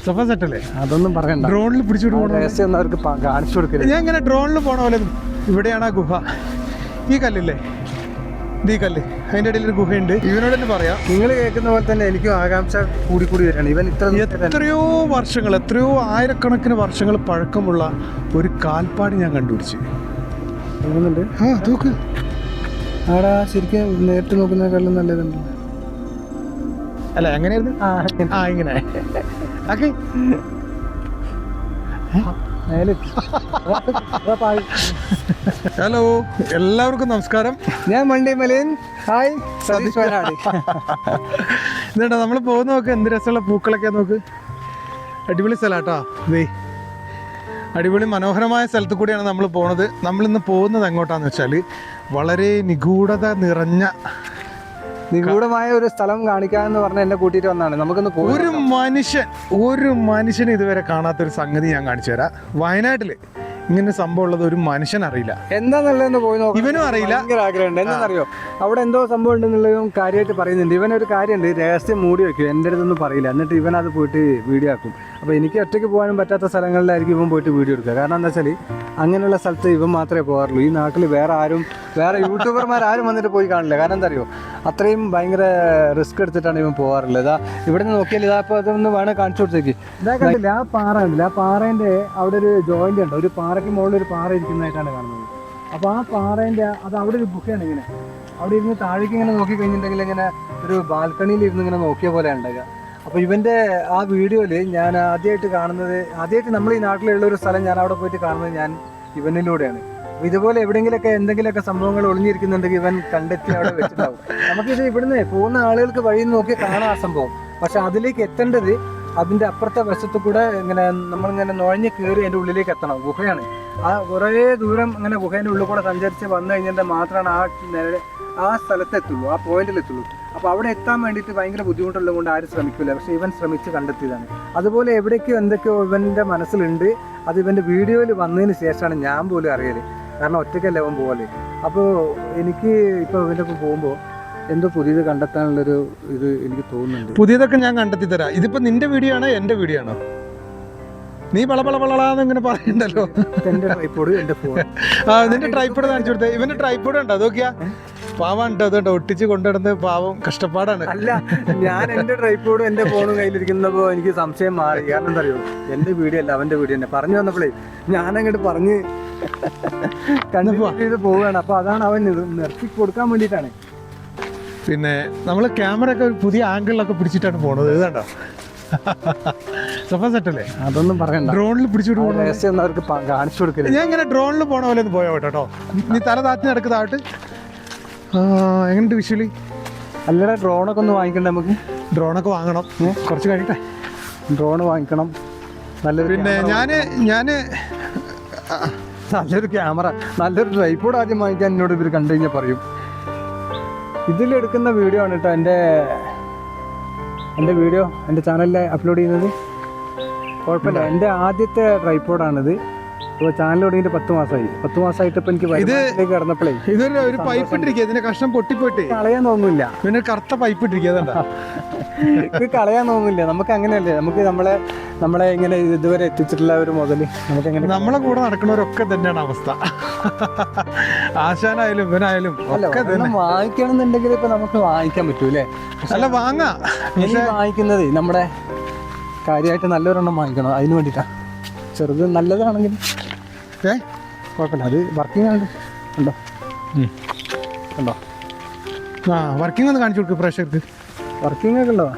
Sofa സെറ്റല്ലേ? അതൊന്നും പറയണ്ട. ഡ്രോണിൽ പിടിച്ചിട്ട് പോകണം. അവർക്ക് കാണിച്ചു കൊടുക്കരുത്. ഞാൻ ഇങ്ങനെ ഡ്രോണിൽ പോണ പോലെ. ഇവിടെയാണ് ആ ഗുഹ. ഈ കല്ലില്ലേ, ഈ കല്ല്, അതിൻ്റെ ഇടയിൽ ഒരു ഗുഹയുണ്ട്. ഇവനോട് തന്നെ പറയാം. നിങ്ങൾ കേൾക്കുന്ന പോലെ തന്നെ എനിക്കും ആകാംക്ഷ കൂടി വരികയാണ്. ഇവൻ എത്രയോ വർഷങ്ങൾ, എത്രയോ ആയിരക്കണക്കിന് വർഷങ്ങൾ പഴക്കമുള്ള ഒരു കാൽപ്പാട് ഞാൻ കണ്ടുപിടിച്ച്. തോന്നുന്നുണ്ട്. നോക്ക്, ആടാ ശരിക്കും നേരിട്ട് നോക്കുന്നതിനേക്കാളും നല്ലതുണ്ട്. അല്ല എങ്ങനെയായിരുന്നു? ഇങ്ങനെ. ഹലോ, എല്ലാവർക്കും നമസ്കാരം. ഞാൻ മണ്ടി മലയൻ. ഹായ്. ഇതേട്ടാ നമ്മൾ പോകുന്ന നോക്ക്, എന്ത് രസമുള്ള പൂക്കളൊക്കെ നോക്ക്. അടിപൊളി സ്ഥലമാട്ടോ. ഇതേ അടിപൊളി മനോഹരമായ സ്ഥലത്ത് കൂടിയാണ് നമ്മൾ പോണത്. നമ്മളിന്ന് പോകുന്നത് എങ്ങോട്ടാന്ന് വെച്ചാൽ വളരെ നിഗൂഢമായ ഒരു സ്ഥലം കാണിക്കാന്ന് പറഞ്ഞ എന്നെ കൂട്ടിയിട്ട് വന്നാണ്. നമുക്കൊന്ന് ഒരു മനുഷ്യന് ഇതുവരെ കാണാത്തൊരു സംഗതി ഞാൻ കാണിച്ചു തരാം. വയനാട്ടില് ഇങ്ങനെ സംഭവം ഉള്ളത് ഒരു മനുഷ്യൻ അറിയില്ല. എന്താന്നുള്ളതെന്ന് പോയി നോക്കാം. ഇവനും അറിയില്ല. ഭയങ്കര ആഗ്രഹമുണ്ട്. എന്താണെന്നറിയോ, അവിടെ എന്തോ സംഭവം ഉണ്ടെന്നുള്ളതും കാര്യമായിട്ട് പറയുന്നുണ്ട്. ഇവനൊരു കാര്യമുണ്ട്, രഹസ്യം മൂടി വെക്കും, എൻ്റെ അടുത്തൊന്നും പറയില്ല. എന്നിട്ട് ഇവൻ അത് പോയിട്ട് വീഡിയോ ആക്കും. അപ്പോൾ എനിക്ക് ഒറ്റയ്ക്ക് പോകാനും പറ്റാത്ത സ്ഥലങ്ങളിലായിരിക്കും ഇവൻ പോയിട്ട് വീഡിയോ എടുക്കുക. കാരണം എന്താ വെച്ചാൽ അങ്ങനെയുള്ള സ്ഥലത്ത് ഇവൻ മാത്രമേ പോകാറുള്ളൂ. ഈ നാട്ടിൽ വേറെ യൂട്യൂബർമാരും വന്നിട്ട് പോയി കാണില്ല. കാരണം എന്താ അറിയോ, അത്രയും ഭയങ്കര റിസ്ക് എടുത്തിട്ടാണ് ഇവൻ പോകാറുള്ളത്. ഇവിടെ നിന്ന് നോക്കിയാൽ അപ്പോൾ അതൊന്ന് വേണേൽ കാണിച്ചു കൊടുത്തേക്ക്. ഇതാ കണ്ടില്ല, ആ പാറ ഉണ്ടല്ലോ, ആ പാറേൻ്റെ അവിടെ ഒരു ജോയിൻ്റ് ഉണ്ട്. ഒരു പാറയ്ക്ക് മുകളിൽ ഒരു പാറ ഇരിക്കുന്നതായിട്ടാണ് കാണുന്നത്. അപ്പോൾ ആ പാറേൻ്റെ അവിടെ ഒരു ഗുഹയാണ്. ഇങ്ങനെ അവിടെ ഇരുന്ന് താഴേക്ക് ഇങ്ങനെ നോക്കി കഴിഞ്ഞിട്ടുണ്ടെങ്കിൽ ഇങ്ങനെ ഒരു ബാൽക്കണിയിൽ ഇരുന്ന് ഇങ്ങനെ നോക്കിയ പോലെ ഉണ്ടാകുക. അപ്പോൾ ഇവൻ്റെ ആ വീഡിയോയിൽ ഞാൻ ആദ്യമായിട്ട് നമ്മൾ ഈ നാട്ടിലുള്ള ഒരു സ്ഥലം ഞാൻ അവിടെ പോയിട്ട് കാണുന്നത് ഞാൻ ഇവനിലൂടെയാണ്. ഇതുപോലെ എന്തെങ്കിലുമൊക്കെ സംഭവങ്ങൾ ഒളിഞ്ഞിരിക്കുന്നുണ്ടെങ്കിൽ ഇവൻ കണ്ടെത്തി അവിടെ വെച്ചിട്ടുണ്ടാവും. നമുക്കിത് ഇവിടുന്ന് പോകുന്ന ആളുകൾക്ക് വഴി നോക്കി കാണാം ആ സംഭവം. പക്ഷെ അതിലേക്ക് എത്തേണ്ടത് അതിൻ്റെ അപ്പുറത്തെ വശത്തു കൂടെ നമ്മളിങ്ങനെ നുഴഞ്ഞ് കയറി അതിൻ്റെ ഉള്ളിലേക്ക് എത്തണം. ഗുഹയാണ്. ആ കുറേ ദൂരം ഇങ്ങനെ ഗുഹേൻ്റെ ഉള്ളിൽ കൂടെ സഞ്ചരിച്ച് വന്നു കഴിഞ്ഞിട്ട് മാത്രമാണ് ആ സ്ഥലത്തെത്തുള്ളൂ, ആ പോയിന്റിലെത്തുള്ളൂ. അപ്പോൾ അവിടെ എത്താൻ വേണ്ടിയിട്ട് ഭയങ്കര ബുദ്ധിമുട്ടുള്ളത് കൊണ്ട് ആരും ശ്രമിക്കില്ല. പക്ഷേ ഇവൻ ശ്രമിച്ച് കണ്ടെത്തിയതാണ്. അതുപോലെ എന്തൊക്കെയോ ഇവൻ്റെ മനസ്സിലുണ്ട്. അത് ഇവൻ്റെ വീഡിയോയിൽ വന്നതിന് ശേഷമാണ് ഞാൻ പോലും അറിയല്. കാരണം ഒറ്റയ്ക്കല്ല അവൻ പോകല്. അപ്പോൾ എനിക്ക് ഇപ്പോൾ ഇവൻ്റെ ഒപ്പം പോകുമ്പോൾ എന്തോ പുതിയത് കണ്ടെത്താനുള്ളൊരു ഇത് എനിക്ക് തോന്നുന്നുണ്ട്. പുതിയതൊക്കെ ഞാൻ കണ്ടെത്തി തരാം. ഇതിപ്പോ നിന്റെ വീഡിയോ ആണോ എൻ്റെ വീഡിയോ ആണോ? നീ വളാന്ന് ഇങ്ങനെ പറയണ്ടല്ലോ. എൻ്റെ ട്രൈപ്പോഡ്, എൻ്റെ ഫോൺ. നിന്റെ ട്രൈപ്പോഡ് കാണിച്ചു കൊടുത്തേ. ഇവന്റെ ട്രൈപ്പോഡ് ഉണ്ടോ? അതൊക്കെയാ പാവാണ്ടോ? അതുകൊണ്ട് ഒട്ടിച്ച് കൊണ്ടുവരുന്ന പാവം കഷ്ടപ്പാടാണ്. അല്ല, ഞാൻ എൻ്റെ ട്രൈപ്പോഡും എൻ്റെ ഫോണും കയ്യിലിരിക്കുന്നപ്പോൾ എനിക്ക് സംശയം മാറി. കാരണം എന്താ അറിയോ, എൻ്റെ വീഡിയോ അല്ല അവൻ്റെ വീഡിയോ തന്നെ. പറഞ്ഞു വന്നപ്പോഴേ ഞാനങ്ങോട്ട് പറഞ്ഞ് കണ്ടു പോവുകയാണ്. അപ്പോൾ അതാണ് അവൻ നിർത്തി കൊടുക്കാൻ വേണ്ടിയിട്ടാണ്. പിന്നെ നമ്മൾ ക്യാമറ ഒക്കെ പുതിയ ആംഗിളിലൊക്കെ പിടിച്ചിട്ടാണ് പോണത്. ഇതാണ്ടോ സോഫ സെറ്റല്ലേ? അതൊന്നും പറയണ്ട. ഡ്രോണിൽ പിടിച്ചിട്ട് പോകണം. രഹസ്യം അവർക്ക് കാണിച്ചു കൊടുക്കരുത്. ഞാൻ ഇങ്ങനെ ഡ്രോണിൽ പോണ പോലെ ഒന്ന് പോയോ കേട്ടോ. നീ തല താത്തി നടക്കുന്നതായിട്ട് എങ്ങനെയുണ്ട് വിഷ്വലി? അല്ലടാ, ഡ്രോണൊക്കെ ഒന്ന് വാങ്ങിക്കണ്ടേ നമുക്ക്? ഡ്രോണൊക്കെ വാങ്ങണം, കുറച്ച് കഴിയട്ടെ. ഡ്രോൺ വാങ്ങിക്കണം. നല്ലൊരു പിന്നെ ഞാന് നല്ലൊരു ക്യാമറ, നല്ലൊരു ട്രൈപ്പോഡ് ആദ്യം വാങ്ങിക്കാൻ എന്നോട് ഇവർ കണ്ടു കഴിഞ്ഞാൽ പറയും. ഇതിലെടുക്കുന്ന വീഡിയോ ആണ് കേട്ടോ എൻ്റെ വീഡിയോ എൻ്റെ ചാനലിൽ അപ്ലോഡ് ചെയ്യുന്നത്. കുഴപ്പമില്ല, എൻ്റെ ആദ്യത്തെ ട്രൈപ്പോഡാണിത്. ഇപ്പോൾ ചാനൽ തുടങ്ങിയിട്ട് 10 മാസമായി. 10 മാസമായിട്ട് ഇപ്പം എനിക്ക് ഇതിലേക്ക് കിടന്നപ്പോഴേ ഇതൊരു പൈപ്പ് ഇട്ടിരിക്കുക. ഇതിന്റെ കഷ്ണം പൊട്ടിപ്പോയിട്ട് കളയാൻ തോന്നുന്നില്ല. പിന്നെ കറുത്ത പൈപ്പ് ഇട്ടിരിക്കുക. ഇത് കളയാൻ തോന്നുന്നില്ല. നമുക്ക് അങ്ങനെയല്ലേ, നമുക്ക് നമ്മളെ ഇങ്ങനെ ഇതുവരെ എത്തിച്ചിട്ടുള്ള ഒരു മുതൽ നമുക്ക് എങ്ങനെ നമ്മളെ കൂടെ നടക്കുന്നവരൊക്കെ തന്നെയാണ് അവസ്ഥ. ആശാനായാലും ഇവനായാലും വാങ്ങിക്കണമെന്നുണ്ടെങ്കിൽ ഇപ്പൊ നമുക്ക് വാങ്ങിക്കാൻ പറ്റൂലേ? അല്ല, വാങ്ങാം. വാങ്ങിക്കുന്നത് നമ്മുടെ കാര്യമായിട്ട് നല്ലൊരെണ്ണം വാങ്ങിക്കണം. അതിന് വേണ്ടിയിട്ടാ. ചെറുത് നല്ലതാണെങ്കിൽ കുഴപ്പമില്ല. അത് വർക്കിംഗ് ആണ്. ഉണ്ടോ? വർക്കിംഗ് ഒന്ന് കാണിച്ചു കൊടുക്കും പ്രേക്ഷകർക്ക്. വർക്കിംഗ് ഒക്കെ ഉള്ളതാ.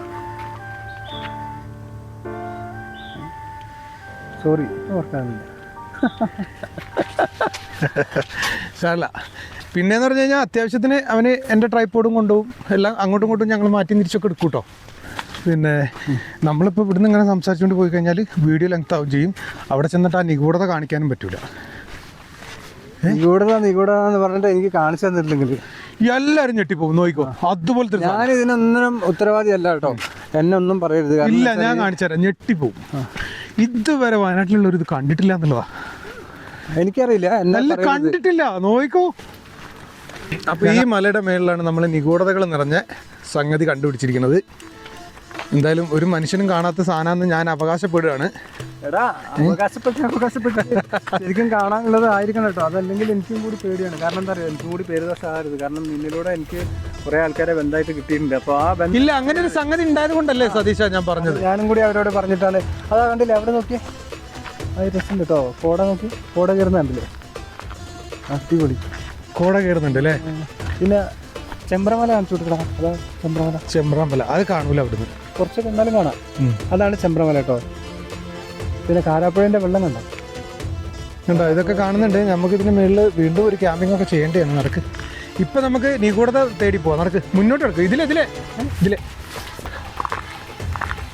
സോറി, വർക്കാകുന്നില്ല. സാരല്ല. പിന്നെയെന്ന് പറഞ്ഞു കഴിഞ്ഞാൽ അത്യാവശ്യത്തിന് അവന് എൻ്റെ ട്രൈപ്പോഡും കൊണ്ടുപോകും. എല്ലാം അങ്ങോട്ടും ഇങ്ങോട്ടും ഞങ്ങൾ മാറ്റി തിരിച്ചൊക്കെ എടുക്കും കേട്ടോ. പിന്നെ നമ്മളിപ്പോൾ ഇവിടുന്ന് ഇങ്ങനെ സംസാരിച്ചുകൊണ്ട് പോയി കഴിഞ്ഞാൽ വീഡിയോ ലെങ്ത് ആവും ചെയ്യും. അവിടെ ചെന്നിട്ട് ആ നിഗൂഢത കാണിക്കാനും പറ്റൂല. നിഗൂഢത എന്ന് പറഞ്ഞിട്ട് എനിക്ക് കാണിച്ചു തന്നിട്ടില്ലെങ്കിൽ എല്ലാവരും ഞെട്ടിപ്പോകും. നോക്കിക്കോ, അതുപോലത്തെ. ഞാൻ ഇതിനൊന്നും ഉത്തരവാദിയല്ല കേട്ടോ, എന്നെ ഒന്നും പറയരുത്. ഇല്ല, ഞാൻ കാണിച്ചു തരാം. ഞെട്ടിപ്പോവും. ഇതുവരെ വയനാട്ടിലുള്ളവർ ഇത് കണ്ടിട്ടില്ല എന്നുള്ളതാ. എനിക്കറിയില്ല, നല്ല കണ്ടിട്ടില്ല. നോക്കിക്കോ. അപ്പോൾ ഈ മലയുടെ മേളിലാണ് നമ്മൾ നിഗൂഢതകൾ നിറഞ്ഞ സംഗതി കണ്ടുപിടിച്ചിരിക്കുന്നത്. എന്തായാലും ഒരു മനുഷ്യനും കാണാത്ത സാധനമെന്ന് ഞാൻ അവകാശപ്പെടുകയാണ്. എടാ അവകാശപ്പെട്ട് ശരിക്കും കാണാനുള്ളത് ആയിരിക്കണം കേട്ടോ. അതല്ലെങ്കിൽ എനിക്കും കൂടി പേടിയാണ്. കാരണം എന്താ പറയുക, എനിക്കും കൂടി പേര് ദോഷമാകരുത്. കാരണം നിന്നിലൂടെ എനിക്ക് കുറേ ആൾക്കാരെ ബന്ധമായിട്ട് കിട്ടിയിട്ടുണ്ട്. അപ്പോൾ ആ ബന്ധം ഇല്ല, അങ്ങനെ ഒരു സംഗതി ഉണ്ടായത് കൊണ്ടല്ലേ സതീഷ ഞാൻ പറഞ്ഞത്. ഞാനും കൂടി അവരോട് പറഞ്ഞിട്ടാണ്. അതാ കണ്ടില്ലേ അവിടെ നോക്കിയേ, അത് രസമുണ്ട് കേട്ടോ. കോട നോക്കി, കോട കയറുന്നുണ്ടല്ലേ, അടിപൊളി കോട കയറുന്നുണ്ട് അല്ലേ. പിന്നെ ചെമ്പ്രമല കാണിച്ചു കൊടുക്കണം. അതാ ചെമ്പ്രമല. ചെമ്പ്രമല അത് കാണൂല അവിടുന്ന്, കുറച്ചൊക്കെ എന്തായാലും കാണാം. അതാണ് ചെമ്പ്രമല കേട്ടോ. പിന്നെ കാരാപ്പുഴേൻ്റെ വെള്ളം കണ്ടോ. ഇതൊക്കെ കാണുന്നുണ്ട്. നമുക്ക് ഇതിന് മുകളിൽ വീണ്ടും ഒരു ക്യാമ്പിംഗ് ഒക്കെ ചെയ്യേണ്ടതാണ്. നടക്ക്, ഇപ്പം നമുക്ക് നിഗൂഢത തേടി പോവാം. നടക്ക്, മുന്നോട്ട് നടക്കും. ഇതിലെ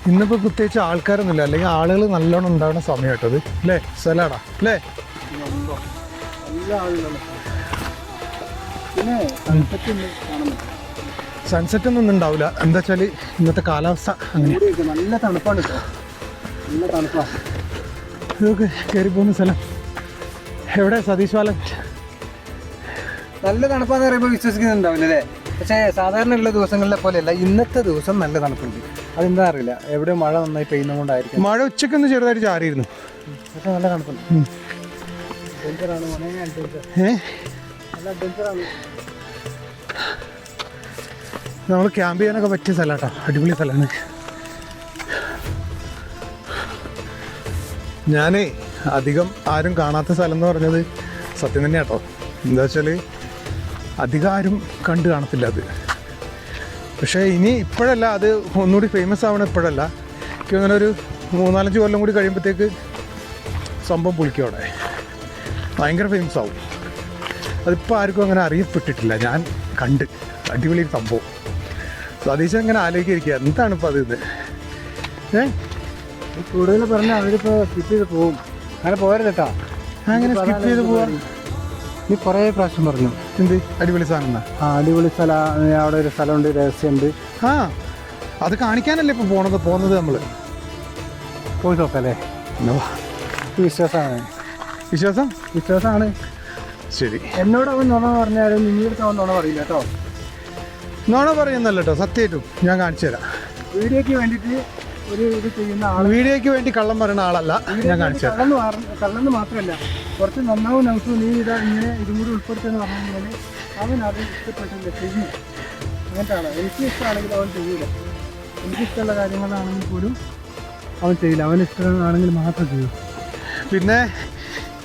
ഇന്നിപ്പോൾ പ്രത്യേകിച്ച് ആൾക്കാരൊന്നുമില്ല, അല്ലെങ്കിൽ ആളുകൾ നല്ലോണം ഉണ്ടാവുന്ന സമയം കേട്ടത് അല്ലേ. സ്ഥലമാടാ അല്ലേ. പിന്നെ സൺസെറ്റ് ഒന്നും ഉണ്ടാവില്ല. എന്താ വെച്ചാൽ ഇന്നത്തെ കാലാവസ്ഥ അങ്ങനെ. നല്ല തണുപ്പാണ് കേട്ടോ, നല്ല തണുപ്പാണ്. ഇതൊക്കെ കയറി പോകുന്ന സ്ഥലം എവിടെ സതീഷ് വാലൻ? നല്ല തണുപ്പാന്ന് പറയുമ്പോൾ വിശ്വസിക്കുന്നുണ്ടാവില്ല അല്ലേ. പക്ഷേ സാധാരണ ഉള്ള ദിവസങ്ങളിലെ പോലെയല്ല, ഇന്നത്തെ ദിവസം നല്ല തണുപ്പുണ്ട്. അതെന്താ അറിയില്ല, എവിടെ മഴ നന്നായി പെയ്യുന്നതുകൊണ്ടായിരിക്കും. മഴ ഉച്ചക്കൊന്ന് ചെറുതായിട്ട് ചാറിയിരുന്നു, പക്ഷെ നല്ല തണുപ്പുണ്ട്. അഡ്വഞ്ചറാണ് മോനെ, അഡ്വഞ്ചർ. നല്ല അഡ്വഞ്ചറാണ്. നമ്മൾ ക്യാമ്പ് ചെയ്യാനൊക്കെ പറ്റിയ സ്ഥലം കേട്ടോ, അടിപൊളി സ്ഥലമാണ്. ഞാൻ അധികം ആരും കാണാത്ത സ്ഥലം എന്ന് പറഞ്ഞത് സത്യം തന്നെ കേട്ടോ. എന്താ വെച്ചാൽ അധികം ആരും കണ്ടു കാണത്തില്ല അത്. പക്ഷേ ഇനി ഇപ്പോഴല്ല, അത് ഒന്നുകൂടി ഫേമസ് ആവണം. ഇപ്പോഴല്ല, എനിക്ക് അങ്ങനെ ഒരു 3-4 കൊല്ലം കൂടി കഴിയുമ്പോഴത്തേക്ക് സംഭവം പൊളിക്കും. അവിടെ ഭയങ്കര ഫേമസ് ആവും. അതിപ്പോൾ ആർക്കും അങ്ങനെ അറിയപ്പെട്ടിട്ടില്ല. ഞാൻ കണ്ട് അടിപൊളി സംഭവം. സതീശൻ ഇങ്ങനെ ആലോചിച്ചിരിക്കുക, എന്താണ് ഇപ്പോൾ അത് കൂടുതൽ പറഞ്ഞാൽ അവരിപ്പോൾ സ്കിപ്പ് ചെയ്ത് പോവും. അങ്ങനെ പോരുത് കേട്ടോ. അങ്ങനെ സ്കിപ്പ് ചെയ്ത് പോവാം. നീ കുറേ പ്രാവശ്യം പറഞ്ഞു എന്ത് അടിപൊളി സാധനം എന്നാ. അടിപൊളി സ്ഥലം, അവിടെ ഒരു സ്ഥലമുണ്ട്, രഹസ്യമുണ്ട്. അത് കാണിക്കാനല്ലേ ഇപ്പോൾ പോകുന്നത് നമ്മൾ. പോയി നോക്കല്ലേ. വിശ്വാസമാണ്. വിശ്വാസമാണ്. ശരി, എന്നോട് അവൻ നുണ പറഞ്ഞാലും നിങ്ങളുടെ അവൻ നുണ പറയില്ല കേട്ടോ. നുണ പറയുന്നല്ലോ കേട്ടോ, സത്യമായിട്ടും ഞാൻ കാണിച്ചു തരാം. വീഡിയോയ്ക്ക് വേണ്ടിയിട്ട് ഒരു ഇത് ചെയ്യുന്ന ആൾ, വീഡിയോയ്ക്ക് വേണ്ടി കള്ളം പറയുന്ന ആളല്ല. ഞാൻ കാണിച്ചു തരാം. കള്ളെന്ന് മാത്രമല്ല, കുറച്ച് നന്നാവും നമുക്ക്. നീ ഇതാ ഇങ്ങനെ ഇതും കൂടി ഉൾപ്പെടുത്തുമെന്ന് പറഞ്ഞു കഴിഞ്ഞാൽ അവൻ അത് ഇഷ്ടപ്പെട്ടില്ല, ചെയ്യും. അങ്ങനത്തെ ആളാണ്. എനിക്ക് ഇഷ്ടമാണെങ്കിൽ അവൻ ചെയ്യില്ല. എനിക്കിഷ്ടമുള്ള കാര്യങ്ങളാണെങ്കിൽ പോലും അവൻ ചെയ്യില്ല. അവന് ഇഷ്ടമാണെങ്കിൽ മാത്രം ചെയ്യും. പിന്നെ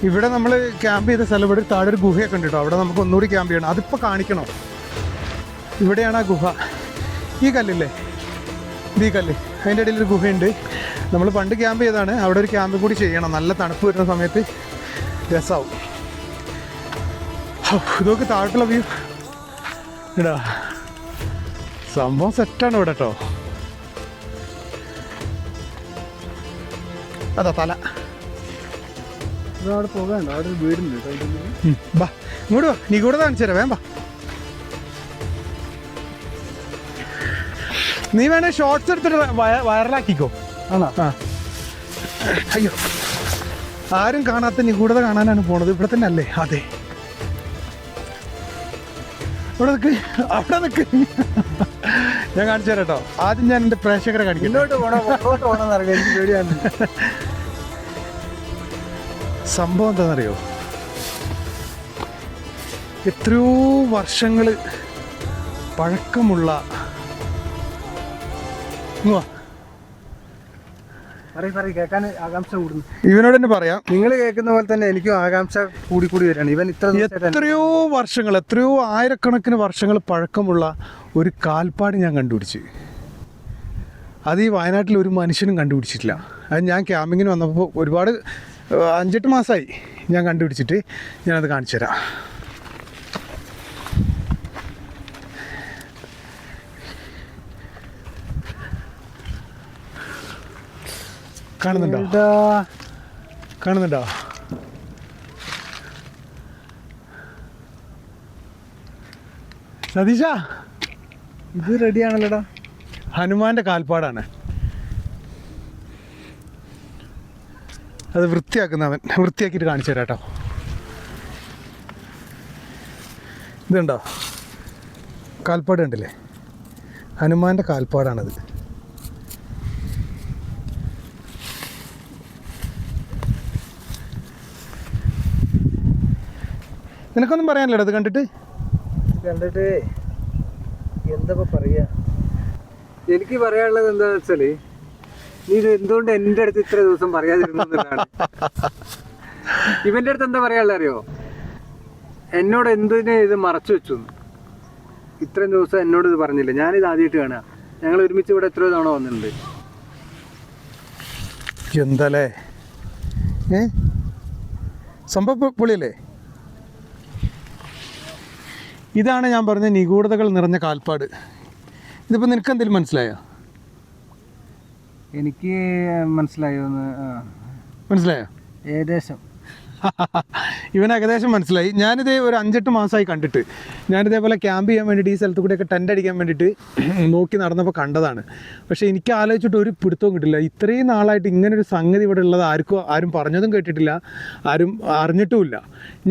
ഇവിടെ നമ്മൾ ക്യാമ്പ് ചെയ്ത സ്ഥലം, ഇവിടെ താഴെ ഒരു ഗുഹയൊക്കെ ഉണ്ട് കേട്ടോ. അവിടെ നമുക്ക് ഒന്നുകൂടി ക്യാമ്പ് ചെയ്യണം. അതിപ്പോൾ കാണിക്കണോ? ഇവിടെയാണ് ആ ഗുഹ. ഈ കല്ലില്ലേ, ഈ കല്ല്, അതിൻ്റെ ഇടയിൽ ഒരു ഗുഹയുണ്ട്. നമ്മൾ പണ്ട് ക്യാമ്പ് ചെയ്താണ്. അവിടെ ഒരു ക്യാമ്പ് കൂടി ചെയ്യണം. നല്ല തണുപ്പ് വരുന്ന സമയത്ത് രസമാവും. ഇതൊക്കെ താഴോട്ടുള്ള വ്യൂ ഇടാ. സംഭവം സെറ്റാണ് ഇവിടെ കേട്ടോ. അതാ തല. അവിടെ പോകാനുണ്ടോ? അവിടെ ഒരു വീടുണ്ട്. ബാ ഇങ്ങോട്ട് വാ, നീ കൂടെ കാണിച്ചു തരാം. വേണ്ട, നീ വേണേ ഷോർട്സ് എടുത്തിട്ട് വൈറലാക്കിക്കോ. ആണോ? അയ്യോ, ആരും കാണാത്ത നിഗൂഢത കാണാനാണ് പോണത്. ഇവിടെ തന്നെ അല്ലേ? അതെ, അവിടെ നിൽക്ക്. ഞാൻ കാണിച്ചു തരാം കേട്ടോ. ആദ്യം ഞാൻ എൻ്റെ പ്രേക്ഷകരെ കാണിക്കും. സംഭവം എന്താണെന്നറിയോ? എത്രയോ വർഷങ്ങൾ പഴക്കമുള്ള ഇവനോട് തന്നെ പറയാം. നിങ്ങൾ കേൾക്കുന്ന പോലെ തന്നെ എനിക്കും ആകാംക്ഷ കൂടി വരികയാണ്. ഇവൻ എത്രയോ വർഷങ്ങൾ, എത്രയോ ആയിരക്കണക്കിന് വർഷങ്ങൾ പഴക്കമുള്ള ഒരു കാൽപ്പാട് ഞാൻ കണ്ടുപിടിച്ച്. അത് ഈ വയനാട്ടിൽ ഒരു മനുഷ്യനും കണ്ടുപിടിച്ചിട്ടില്ല. അത് ഞാൻ ക്യാമ്പിങ്ങിന് വന്നപ്പോൾ ഒരുപാട് 5-8 മാസമായി ഞാൻ കണ്ടുപിടിച്ചിട്ട്. ഞാനത് കാണിച്ചു തരാം. കാണുന്നുണ്ടോ? സതീശ, ഇത് റെഡിയാണല്ലോടാ. ഹനുമാന്റെ കാൽപ്പാടാണ് അത്. വൃത്തിയാക്കുന്നവൻ വൃത്തിയാക്കിയിട്ട് കാണിച്ചു തരാം കേട്ടോ. ഇതുണ്ടോ കാൽപ്പാട്? കണ്ടില്ലേ? ഹനുമാന്റെ കാൽപ്പാടാണത്. നിനക്കൊന്നും പറയാനില്ലടാ ഇത് കണ്ടിട്ട്? എന്താ പറയാ, എനിക്ക് പറയാനുള്ളത് എന്താന്ന് വെച്ചാല് നീ ഇത് എന്തുകൊണ്ട് എൻ്റെ അടുത്ത് ഇത്ര ദിവസം പറയാതിരുന്നതാണ്. ഇവന്റെ അടുത്ത് എന്താ പറയാനുള്ളത് അറിയോ? എന്നോട് എന്തിനെ ഇത് മറച്ചു വെച്ചു. ഇത്രയും ദിവസം എന്നോട് ഇത് പറഞ്ഞില്ല. ഞാനിത് ആദ്യമായിട്ട് കാണുക. ഞങ്ങൾ ഒരുമിച്ച് ഇവിടെ എത്രയോ തവണ വന്നിട്ടുണ്ട്. എന്താലേ സംഭവം പൊളിയല്ലേ? ഇതാണ് ഞാൻ പറഞ്ഞ നിഗൂഢതകൾ നിറഞ്ഞ കാൽപ്പാട്. ഇതിപ്പോൾ നിനക്ക് എന്തെങ്കിലും മനസ്സിലായോ? എനിക്ക് മനസ്സിലായോ? മനസ്സിലായോ? ഏകദേശം. ഇവൻ ഏകദേശം മനസ്സിലായി. ഞാനിത് ഒരു 5-8 മാസമായി കണ്ടിട്ട്. ഞാനിതേപോലെ ക്യാമ്പ് ചെയ്യാൻ വേണ്ടിയിട്ട് ഈ സ്ഥലത്ത് കൂടെയൊക്കെ ടെൻ്റ് അടിക്കാൻ വേണ്ടിയിട്ട് നോക്കി നടന്നപ്പോൾ കണ്ടതാണ്. പക്ഷേ എനിക്ക് ആലോചിച്ചിട്ട് ഒരു പിടുത്തവും കിട്ടില്ല. ഇത്രയും നാളായിട്ട് ഇങ്ങനൊരു സംഗതി ഇവിടെ ഉള്ളത് ആരും പറഞ്ഞതും കേട്ടിട്ടില്ല, ആരും അറിഞ്ഞിട്ടുമില്ല.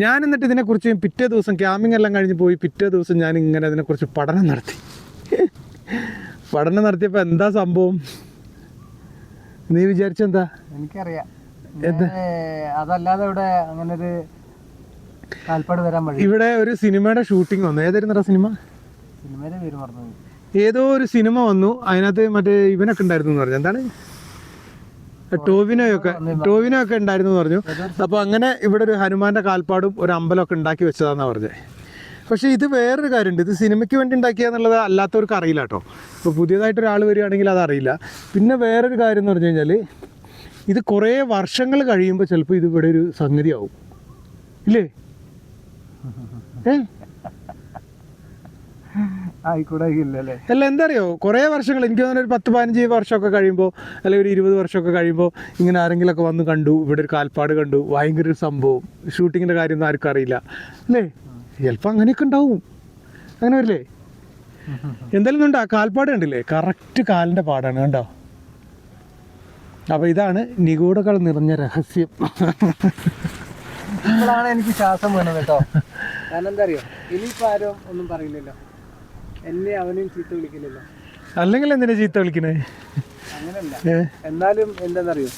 ഞാൻ എന്നിട്ട് ഇതിനെക്കുറിച്ച് പിറ്റേ ദിവസം ക്യാമ്പിംഗ് എല്ലാം കഴിഞ്ഞ് പോയി പിറ്റേ ദിവസം ഞാൻ ഇങ്ങനെ അതിനെക്കുറിച്ച് പഠനം നടത്തി. പഠനം നടത്തിയപ്പോൾ എന്താ സംഭവം നീ വിചാരിച്ചെന്താ? എനിക്കറിയാം. അതല്ലാതെ ഇവിടെ അങ്ങനെ ഒരു കാൽപ്പാട് വരാൻ വഴി. ഇവിടെ ഒരു സിനിമയുടെ ഷൂട്ടിംഗ് വന്നു. ഏതായിരുന്നു സിനിമ? സിനിമയുടെ പേര് പറഞ്ഞു. ഏതോ ഒരു സിനിമ വന്നു. അതിനകത്ത് മറ്റേ ഇവനൊക്കെ ഉണ്ടായിരുന്നു എന്ന് പറഞ്ഞു. എന്താണ് ടോവിനോ ഒക്കെ ഉണ്ടായിരുന്നു എന്ന് പറഞ്ഞു. അപ്പോൾ അങ്ങനെ ഇവിടെ ഒരു ഹനുമാന്റെ കാൽപ്പാടും ഒരു അമ്പലമൊക്കെ ഉണ്ടാക്കി വെച്ചതാണെന്നാണ് പറഞ്ഞത്. പക്ഷേ ഇത് വേറൊരു കാര്യമുണ്ട്. ഇത് സിനിമയ്ക്ക് വേണ്ടി ഉണ്ടാക്കിയാന്നുള്ളത് അല്ലാത്തവർക്ക് അറിയില്ല കേട്ടോ. ഇപ്പോൾ പുതിയതായിട്ടൊരാൾ വരികയാണെങ്കിൽ അതറിയില്ല. പിന്നെ വേറൊരു കാര്യം എന്ന് പറഞ്ഞു കഴിഞ്ഞാൽ ഇത് കുറേ വർഷങ്ങൾ കഴിയുമ്പോൾ ചിലപ്പോൾ ഇത് ഇവിടെ ഒരു സംഗതിയാവും ഇല്ലേ? ആയിക്കൂടായില്ലേ? അല്ല, എന്താ അറിയോ, കുറേ വർഷങ്ങൾ, എനിക്ക് തോന്നുന്നു ഒരു 10-15 വർഷമൊക്കെ കഴിയുമ്പോൾ അല്ലെങ്കിൽ ഒരു 20 വർഷമൊക്കെ കഴിയുമ്പോൾ ഇങ്ങനെ ആരെങ്കിലുമൊക്കെ വന്ന് കണ്ടു, ഇവിടെ ഒരു കാൽപ്പാട് കണ്ടു, ഭയങ്കര ഒരു സംഭവം, ഷൂട്ടിങ്ങിൻ്റെ കാര്യമൊന്നും ആർക്കും അറിയില്ല അല്ലേ? ചിലപ്പോൾ അങ്ങനെയൊക്കെ ഉണ്ടാവും. അങ്ങനെ വരില്ലേ? എന്തായാലും ഉണ്ട്. ആ കാൽപ്പാട് കണ്ടില്ലേ? കറക്റ്റ് കാലിൻ്റെ പാടാണ് കണ്ടോ? അപ്പോൾ ഇതാണ് നിഗൂഢകൾ നിറഞ്ഞ രഹസ്യം. ഇപ്പോഴാണ് എനിക്ക് ശ്വാസം വേണത് കേട്ടോ. കാരണം എന്താ അറിയോ, ഇനിയിപ്പോൾ ആരും ഒന്നും പറയില്ലല്ലോ, എന്നെ അവനും ചീത്ത വിളിക്കില്ലല്ലോ. അല്ലെങ്കിൽ എന്തിനാ ചീത്ത വിളിക്കണേ? അങ്ങനെയല്ല, എന്നാലും എന്താണെന്നറിയോ,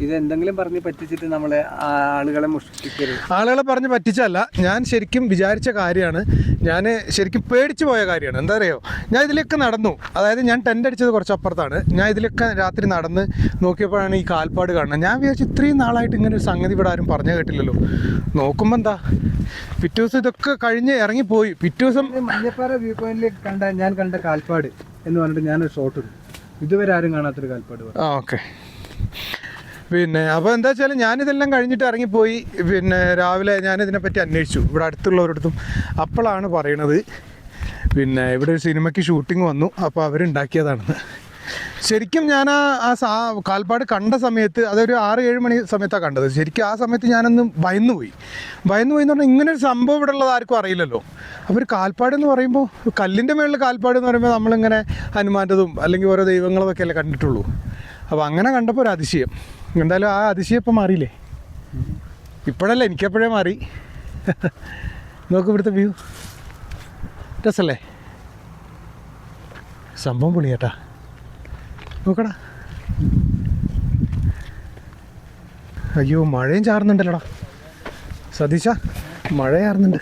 ഇത് എന്തെങ്കിലും പറഞ്ഞ് പറ്റിച്ചിട്ട് നമ്മളെ ആളുകളെ മുഷിപ്പിക്കരുത്. ആളുകളെ പറഞ്ഞ് പറ്റിച്ചല്ല, ഞാൻ ശരിക്കും വിചാരിച്ച കാര്യമാണ്. ഞാൻ ശരിക്കും പേടിച്ചു പോയ കാര്യമാണ്. എന്താ അറിയോ, ഞാൻ ഇതിലൊക്കെ നടന്നു. അതായത് ഞാൻ ടെൻ്റ് അടിച്ചത് കുറച്ച് അപ്പുറത്താണ്. ഞാൻ ഇതിലൊക്കെ രാത്രി നടന്ന് നോക്കിയപ്പോഴാണ് ഈ കാൽപ്പാട് കാണുന്നത്. ഞാൻ വിചാരിച്ചു ഇത്രയും നാളായിട്ട് ഇങ്ങനെ ഒരു സംഗതി ഇവിടെ ആരും പറഞ്ഞു കേട്ടില്ലല്ലോ. നോക്കുമ്പോൾ എന്താ, പിറ്റേ ദിവസം ഇതൊക്കെ കഴിഞ്ഞ് ഇറങ്ങിപ്പോയി. പിറ്റേ ദിവസം മഞ്ഞപ്പാറ വ്യൂ പോയിന്റിൽ ഞാൻ കണ്ട കാൽപ്പാട് എന്ന് പറഞ്ഞിട്ട് ഞാനൊരു ഷോട്ട് ഇടും. ഇതുവരെ ആരും കാണാത്തൊരു കാൽപ്പാട്. ഓക്കെ. പിന്നെ അപ്പോൾ എന്താ വെച്ചാൽ ഞാനിതെല്ലാം കഴിഞ്ഞിട്ട് ഇറങ്ങിപ്പോയി. പിന്നെ രാവിലെ ഞാനിതിനെപ്പറ്റി അന്വേഷിച്ചു ഇവിടെ അടുത്തുള്ളവരടുത്തും. അപ്പോഴാണ് പറയണത് പിന്നെ ഇവിടെ ഒരു സിനിമയ്ക്ക് ഷൂട്ടിംഗ് വന്നു, അപ്പോൾ അവരുണ്ടാക്കിയതാണെന്ന്. ശരിക്കും ഞാൻ ആ കാൽപ്പാട് കണ്ട സമയത്ത് അതൊരു 6-7 മണി സമയത്താണ് കണ്ടത്. ശരിക്കും ആ സമയത്ത് ഞാനൊന്ന് ഭയന്നുപോയി എന്ന് പറഞ്ഞാൽ ഇങ്ങനൊരു സംഭവം ഇവിടെ ഉള്ളത് ആർക്കും അറിയില്ലല്ലോ. അപ്പോൾ ഒരു കാൽപ്പാട് എന്ന് പറയുമ്പോൾ, കല്ലിൻ്റെ മേളിൽ കാൽപ്പാട് എന്ന് പറയുമ്പോൾ നമ്മളിങ്ങനെ ഹനുമാൻ്റെതും അല്ലെങ്കിൽ ഓരോ ദൈവങ്ങളതൊക്കെ അല്ലേ കണ്ടിട്ടുള്ളൂ. അപ്പോൾ അങ്ങനെ കണ്ടപ്പോൾ ഒരു അതിശയം. എന്തായാലും ആ അതിശയം ഇപ്പം മാറിയില്ലേ? ഇപ്പോഴല്ല, എനിക്കെപ്പോഴേ മാറി. നോക്ക് ഇവിടുത്തെ വ്യൂ രസല്ലേ? സംഭവം പൊളിയേട്ടാ. നോക്കടാ. അയ്യോ, മഴയും ചാറുന്നുണ്ടല്ലോടാ സതീശ, മഴ ചാറുന്നുണ്ട്.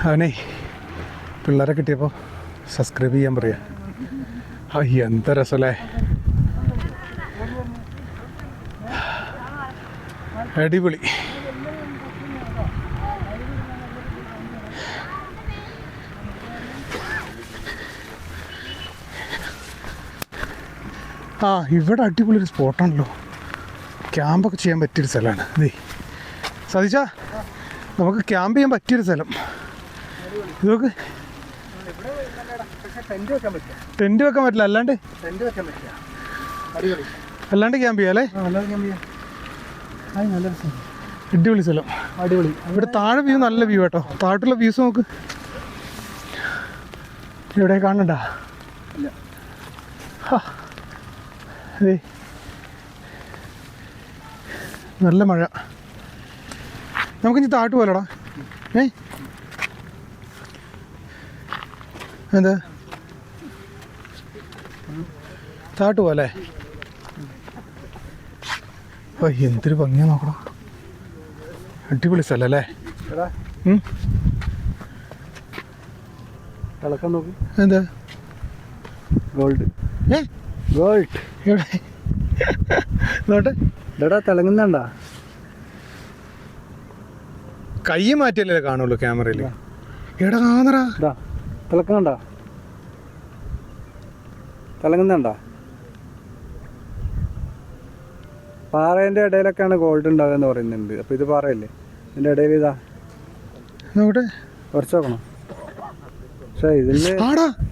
അവനെ പിള്ളേരെ കിട്ടിയപ്പോൾ സബ്സ്ക്രൈബ് ചെയ്യാൻ പറയാ. എന്താ രസമല്ലേ? അടിപൊളി. ഇവിടെ അടിപൊളി ഒരു സ്പോട്ടാണല്ലോ. ക്യാമ്പൊക്കെ ചെയ്യാൻ പറ്റിയൊരു സ്ഥലമാണ്. ഇതേ സതീശ, നമുക്ക് ക്യാമ്പ് ചെയ്യാൻ പറ്റിയൊരു സ്ഥലം. ഇതൊക്കെ ടെൻറ്റ് വെക്കാൻ പറ്റില്ല, അല്ലാണ്ട് ക്യാമ്പ് ചെയ്യാം അല്ലേ? അടിപൊളി സ്ഥലം. അടിപൊളി. ഇവിടെ താഴെ വ്യൂ നല്ല വ്യൂ കേട്ടോ. താഴോട്ടുള്ള വ്യൂസ് നോക്ക്. ഇവിടെ കാണണ്ട. നല്ല മഴ. നമുക്കിനി താട്ട് പോലടാ. എന്താ താട്ട് പോലെ? എന്തൊരു ഭംഗിയാ നോക്കണം. അടിപൊളി സ്ഥലം അല്ലേ? നോക്ക്. എന്താ ഗോൾഡ്? ഗോൾഡ് എവിടെ തിളങ്ങുന്നുണ്ടാ? കൈ മാറ്റിയല്ലേ കാണുള്ളൂ ക്യാമറയിൽ. എടാ കാണറ തിളക്കുന്നുണ്ടാ? തിളങ്ങുന്നുണ്ടാ? പാറേൻ്റെ ഇടയിലൊക്കെയാണ് ഗോൾഡ് ഉണ്ടാകുക എന്ന് പറയുന്നുണ്ട്. അപ്പോൾ ഇത് പാറയല്ലേ, ഇതിൻ്റെ ഇടയിൽ ഇതാ നോക്കട്ടെ, കുറച്ച് നോക്കണം. പക്ഷേ ഇതിന്ന്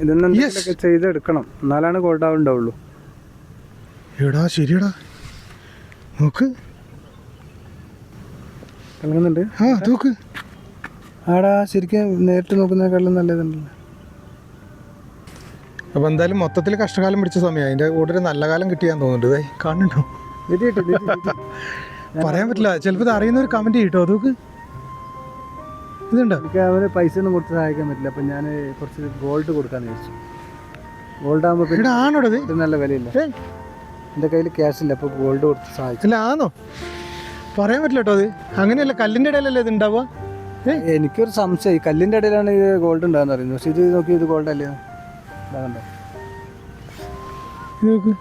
എന്തെങ്കിലുമൊക്കെ ചെയ്തെടുക്കണം, എന്നാലാണ് ഗോൾഡ് ആവുണ്ടാവുള്ളൂ. എടാ ശരിയടാ, നോക്ക് തിളങ്ങുന്നുണ്ട്. നോക്ക്. ആടാ ശരിക്കും നേരിട്ട് നോക്കുന്നതിനേക്കാളും നല്ലതുണ്ടല്ലോ. അപ്പോൾ എന്തായാലും മൊത്തത്തിൽ കഷ്ടകാലം പിടിച്ച സമയം, അതിൻ്റെ കൂടെ ഒരു നല്ല കാലം കിട്ടിയാന്ന് തോന്നുന്നുണ്ട്. കാണുന്നുണ്ടോ? പറയാൻ പറ്റില്ല, ചിലപ്പോൾ ഇത് അറിയുന്ന ഒരു കമന്റ് ചെയ്യട്ടോ. അതൊക്കെ ഇതുണ്ടോ? എനിക്ക് അവന് പൈസ ഒന്നും കൊടുത്ത് സഹായിക്കാൻ പറ്റില്ല. അപ്പം ഞാൻ കുറച്ച് ഗോൾഡ് കൊടുക്കാന്ന് വിചാരിച്ചു. ഗോൾഡ് ആകുമ്പോൾ ആണോടത് നല്ല വിലയില്ല. എൻ്റെ കയ്യിൽ ക്യാഷ് ഇല്ല, അപ്പോൾ ഗോൾഡ് കൊടുത്ത് സഹായിച്ചു. അല്ല ആണോ? പറയാൻ പറ്റില്ല കേട്ടോ. അത് അങ്ങനെയല്ല, കല്ലിൻ്റെ ഇടയിലല്ലേ ഇത് ഉണ്ടാവുക? എനിക്കൊരു സംശയം, ഈ കല്ലിൻ്റെ ഇടയിലാണ് ഇത് ഗോൾഡ് ഉണ്ടാകുന്ന പറയുന്നത്. പക്ഷെ ഇത് നോക്കി, ഇത് ഗോൾഡ് അല്ലേ? ഇതാകണ്ടോ? നോക്ക്,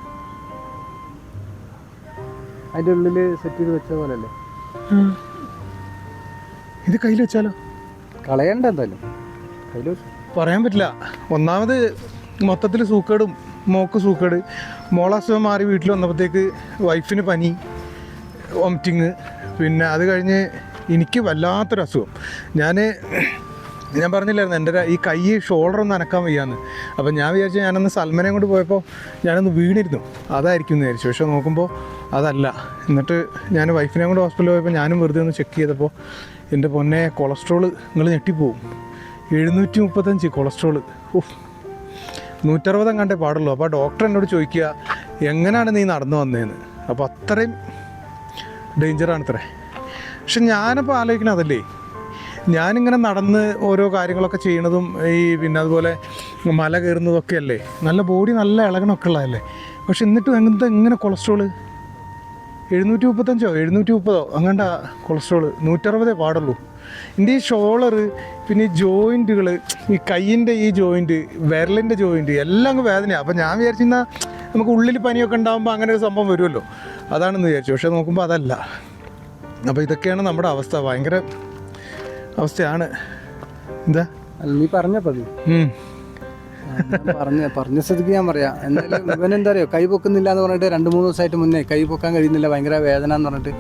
അതിൻ്റെ ഉള്ളിൽ സെറ്റ് ചെയ്ത് വെച്ച പോലെ അല്ലേ? ഇത് കയ്യിൽ വെച്ചാലോ? കളയണ്ട എന്തായാലും, കയ്യിൽ വെച്ചു. പറയാൻ പറ്റില്ല. ഒന്നാമത് മൊത്തത്തിൽ സൂക്കേടും, മോക്ക് സൂക്കേട്, മോളസുഖം മാറി വീട്ടിൽ വന്നപ്പോഴത്തേക്ക് വൈഫിന് പനി, വോമിറ്റിങ്, പിന്നെ അത് കഴിഞ്ഞ് എനിക്ക് വല്ലാത്തൊരു അസുഖം. ഞാൻ പറഞ്ഞില്ലായിരുന്നു എൻ്റെ ഈ കൈ ഷോൾഡറൊന്നും അനക്കാൻ വയ്യാന്ന്. അപ്പം ഞാൻ വിചാരിച്ചു, ഞാനന്ന് സൽമനെ കൊണ്ട് പോയപ്പോൾ ഞാനൊന്ന് വീണിരുന്നു, അതായിരിക്കും എന്ന് വിചാരിച്ചു. പക്ഷെ നോക്കുമ്പോൾ അതല്ല. എന്നിട്ട് ഞാൻ വൈഫിനെ കൊണ്ട് ഹോസ്പിറ്റലിൽ പോയപ്പോൾ ഞാനും വെറുതെ ഒന്ന് ചെക്ക് ചെയ്തപ്പോൾ എൻ്റെ പൊന്നെ കൊളസ്ട്രോള് നിങ്ങൾ ഞെട്ടിപ്പോവും. 735 കൊളസ്ട്രോള്. 160 കണ്ടേ പാടുള്ളൂ. അപ്പോൾ ഡോക്ടർ എന്നോട് ചോദിക്കുക, എങ്ങനെയാണ് നീ നടന്നു വന്നതെന്ന്. അപ്പോൾ അത്രയും ഡേഞ്ചറാണത്രേ. പക്ഷെ ഞാനപ്പോൾ ആലോചിക്കണം, അതല്ലേ ഞാനിങ്ങനെ നടന്ന് ഓരോ കാര്യങ്ങളൊക്കെ ചെയ്യണതും പിന്നെ അതുപോലെ മല കയറുന്നതൊക്കെ അല്ലേ, നല്ല ബോഡി നല്ല ഇളകണമൊക്കെ ഉള്ളതല്ലേ. പക്ഷെ എന്നിട്ടും എങ്ങനെ കൊളസ്ട്രോള് 735 730 അങ്ങണ്ട കൊളസ്ട്രോള്. 160 പാടുള്ളൂ. എൻ്റെ ഈ ഷോളറ്, പിന്നെ ഈ ജോയിൻറ്റുകൾ, ഈ കയ്യിൻ്റെ ഈ ജോയിൻറ്റ്, വിരലിൻ്റെ ജോയിൻറ്റ് എല്ലാം അങ്ങ് വേദനയാണ്. അപ്പോൾ ഞാൻ വിചാരിച്ചിരുന്നാൽ നമുക്ക് ഉള്ളിൽ പനിയൊക്കെ ഉണ്ടാകുമ്പോൾ അങ്ങനെ ഒരു സംഭവം വരുമല്ലോ, അതാണെന്ന് വിചാരിച്ചു. പക്ഷേ നോക്കുമ്പോൾ അതല്ല. അപ്പോൾ ഇതൊക്കെയാണ് നമ്മുടെ അവസ്ഥ. ഭയങ്കര അവസ്ഥയാണ്. എന്താ നീ പറഞ്ഞപ്പോൾ പറഞ്ഞ സ്ഥിതിക്ക് ഞാൻ പറയാം. എന്തായാലും ഇവനെന്താ അറിയോ, കൈ പൊക്കുന്നില്ല എന്ന് പറഞ്ഞിട്ട് 2-3 ദിവസമായിട്ട് മുന്നേ കൈ പൊക്കാൻ കഴിയുന്നില്ല, ഭയങ്കര വേദന എന്ന് പറഞ്ഞിട്ട്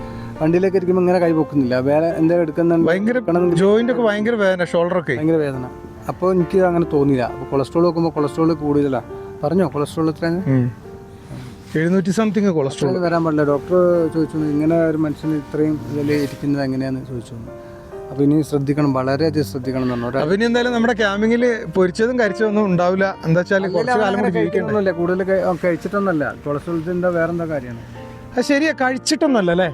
വണ്ടിയിലേക്ക് ഇരിക്കുമ്പോൾ ഇങ്ങനെ കൈ പൊക്കുന്നില്ല. വേറെ എന്തായാലും എടുക്കുന്ന ജോയിന്റ് ഒക്കെ ഭയങ്കര വേദന, ഷോൾഡറൊക്കെ ഭയങ്കര വേദന. അപ്പോൾ എനിക്ക് അങ്ങനെ തോന്നിയില്ല. അപ്പോൾ കൊളസ്ട്രോൾ നോക്കുമ്പോൾ കൊളസ്ട്രോൾ കൂടുതലാണ്. പറഞ്ഞോ കൊളസ്ട്രോൾ എത്രയാണ്? 700 സംതിങ് കൊളസ്ട്രോൾ വരാൻ പാടില്ല. ഡോക്ടർ ചോദിച്ചു, ഇങ്ങനെ ഒരു മനുഷ്യന് ഇത്രയും ഇതിൽ ഇരിക്കുന്നത് എങ്ങനെയാണെന്ന് ചോദിച്ചു. അപ്പോൾ ഇനി ശ്രദ്ധിക്കണം, വളരെയധികം ശ്രദ്ധിക്കണം എന്ന് പറഞ്ഞു. അപ്പം ഇനി എന്തായാലും നമ്മുടെ ക്യാമ്പിങ്ങിൽ പൊരിച്ചതും കരിച്ചതൊന്നും ഉണ്ടാവില്ല. എന്താ വെച്ചാൽ കുറച്ച് കാലം കൂടി കഴിക്കണമെന്നില്ല, കൂടുതൽ കഴിച്ചിട്ടൊന്നല്ല. കൊളസ്ട്രോളിൻ്റെ വേറെന്താ കാര്യമാണ്? അത് ശരിയാ, കഴിച്ചിട്ടൊന്നല്ല അല്ലേ?